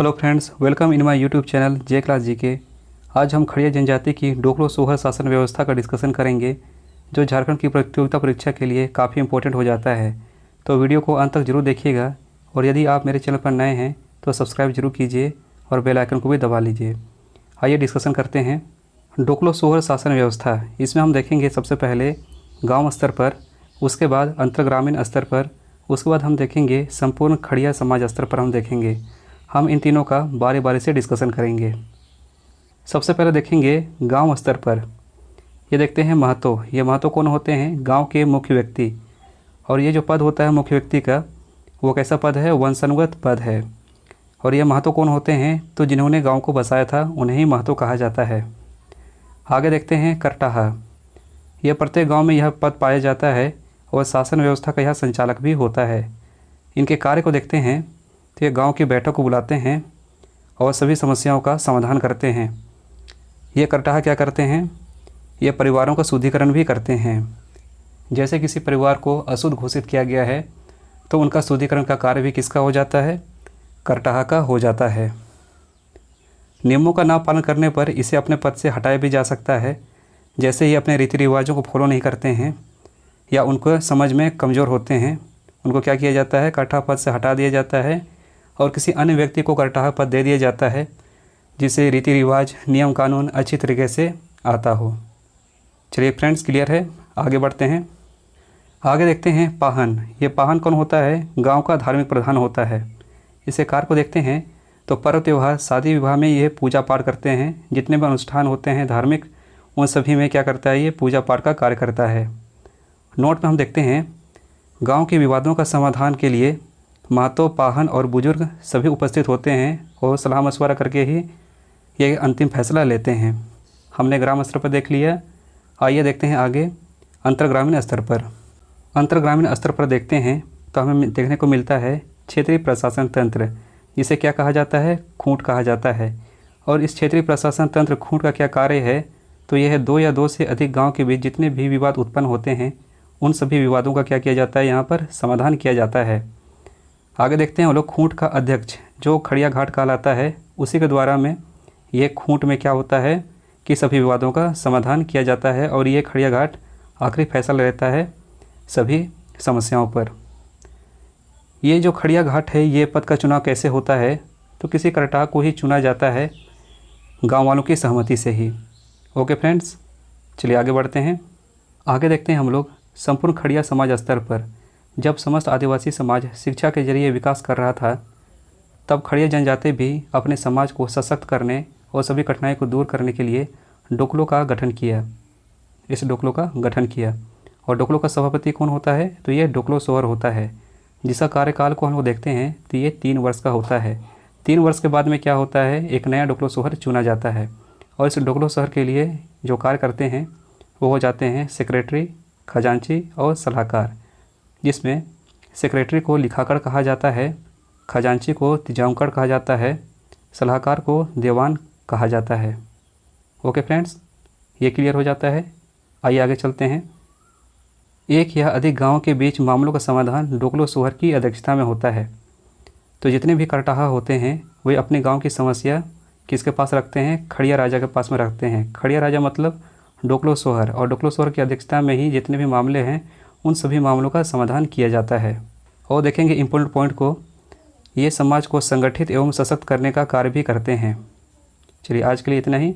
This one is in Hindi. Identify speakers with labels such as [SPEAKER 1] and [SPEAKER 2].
[SPEAKER 1] Hello friends, welcome in my YouTube channel J class G K. आज हम खड़िया जनजाति की डोकलो सोहर शासन व्यवस्था का डिस्कशन करेंगे, जो झारखंड की प्रतियोगिता परीक्षा के लिए काफ़ी इंपॉर्टेंट हो जाता है। तो वीडियो को अंत तक जरूर देखिएगा और यदि आप मेरे चैनल पर नए हैं तो सब्सक्राइब जरूर कीजिए और बेल आइकन को भी दबा लीजिए। आइए डिस्कशन करते हैं डोकलो सोहर शासन व्यवस्था। इसमें हम देखेंगे सबसे पहले गाँव स्तर पर, उसके बाद अंतर्ग्रामीण स्तर पर, उसके बाद हम देखेंगे संपूर्ण खड़िया समाज स्तर पर हम देखेंगे। हम इन तीनों का बारी बारी से डिस्कशन करेंगे। सबसे पहले देखेंगे गांव स्तर पर। ये देखते हैं महतो। ये महतो कौन होते हैं? गांव के मुख्य व्यक्ति। और ये जो पद होता है मुख्य व्यक्ति का, वो कैसा पद है? वंशानुगत पद है। और ये महतो कौन होते हैं? तो जिन्होंने गांव को बसाया था उन्हें ही महतो कहा जाता है। आगे देखते हैं करटाहा। यह प्रत्येक गाँव में यह पद पाया जाता है और शासन व्यवस्था का यह संचालक भी होता है। इनके कार्य को देखते हैं तो ये गांव की बैठक को बुलाते हैं और सभी समस्याओं का समाधान करते हैं। ये करटाहा क्या करते हैं? ये परिवारों का शुद्धिकरण भी करते हैं। जैसे किसी परिवार को अशुद्ध घोषित किया गया है तो उनका शुद्धिकरण का कार्य भी किसका हो जाता है? करटाहा का हो जाता है। नियमों का ना पालन करने पर इसे अपने पद से हटाया भी जा सकता है। जैसे ये अपने रीति रिवाजों को फॉलो नहीं करते हैं या उनको समझ में कमज़ोर होते हैं, उनको क्या किया जाता है? करटाहा पद से हटा दिया जाता है और किसी अन्य व्यक्ति को करटाहा पद दे दिया जाता है जिसे रीति रिवाज, नियम कानून अच्छी तरीके से आता हो। चलिए फ्रेंड्स, क्लियर है? आगे बढ़ते हैं। आगे देखते हैं पाहन। ये पाहन कौन होता है? गांव का धार्मिक प्रधान होता है। इसे कार्य को देखते हैं तो पर्व त्यौहार, शादी विवाह में ये पूजा पाठ करते हैं। जितने भी अनुष्ठान होते हैं धार्मिक, उन सभी में क्या करता है? ये पूजा पाठ का कार्य करता है। नोट में हम देखते हैं गाँव के विवादों का समाधान के लिए महतो, पाहन और बुजुर्ग सभी उपस्थित होते हैं और सलाह मशवरा करके ही ये अंतिम फैसला लेते हैं। हमने ग्राम स्तर पर देख लिया। आइए देखते हैं आगे अंतर्ग्रामीण स्तर पर। अंतर्ग्रामीण स्तर पर देखते हैं तो हमें देखने को मिलता है क्षेत्रीय प्रशासन तंत्र, जिसे क्या कहा जाता है? खूंट कहा जाता है। और इस क्षेत्रीय प्रशासन तंत्र खूंट का क्या कार्य है? तो यह है 2 या 2 से अधिक गाँव के बीच जितने भी विवाद उत्पन्न होते हैं उन सभी विवादों का क्या किया जाता है? यहाँ पर समाधान किया जाता है। आगे देखते हैं वो लोग खूंट का अध्यक्ष, जो खड़िया घाट कहलाता है, उसी के द्वारा में ये खूंट में क्या होता है कि सभी विवादों का समाधान किया जाता है और ये खड़िया घाट आखिरी फैसला रहता है सभी समस्याओं पर। ये जो खड़िया घाट है, ये पद का चुनाव कैसे होता है? तो किसी करटाहा को ही चुना जाता है गाँव वालों की सहमति से ही। ओके फ्रेंड्स, चलिए आगे बढ़ते हैं। आगे देखते हैं हम लोग संपूर्ण खड़िया समाज स्तर पर। जब समस्त आदिवासी समाज शिक्षा के जरिए विकास कर रहा था, तब खड़िया जनजाति भी अपने समाज को सशक्त करने और सभी कठिनाई को दूर करने के लिए डोकलो का गठन किया। इस डोकलो का गठन किया और डोकलो का सभापति कौन होता है? तो ये डोकलो सोहर होता है, जिसका कार्यकाल को हम लोग देखते हैं तो ये 3 वर्ष का होता है। 3 वर्ष के बाद में क्या होता है? एक नया डोकलो सोहर चुना जाता है और इस डोकलो सोहर के लिए जो कार्य करते हैं वो हो जाते हैं सेक्रेटरी, खजांची और सलाहकार, जिसमें सेक्रेटरी को लिखाकड़ कहा जाता है, खजांची को तिजामकड़ कहा जाता है, सलाहकार को देवान कहा जाता है। ओके फ्रेंड्स, ये क्लियर हो जाता है। आइए आगे चलते हैं। एक या अधिक गांवों के बीच मामलों का समाधान डोकलो सोहर की अध्यक्षता में होता है। तो जितने भी करटाहा होते हैं वे अपने गांव की समस्या किसके पास रखते हैं? खड़िया राजा के पास में रखते हैं। खड़िया राजा मतलब डोकलो सोहर, और डोकलो सोहर की अध्यक्षता में ही जितने भी मामले हैं उन सभी मामलों का समाधान किया जाता है। और देखेंगे इम्पोर्टेंट पॉइंट को, ये समाज को संगठित एवं सशक्त करने का कार्य भी करते हैं। चलिए आज के लिए इतना ही।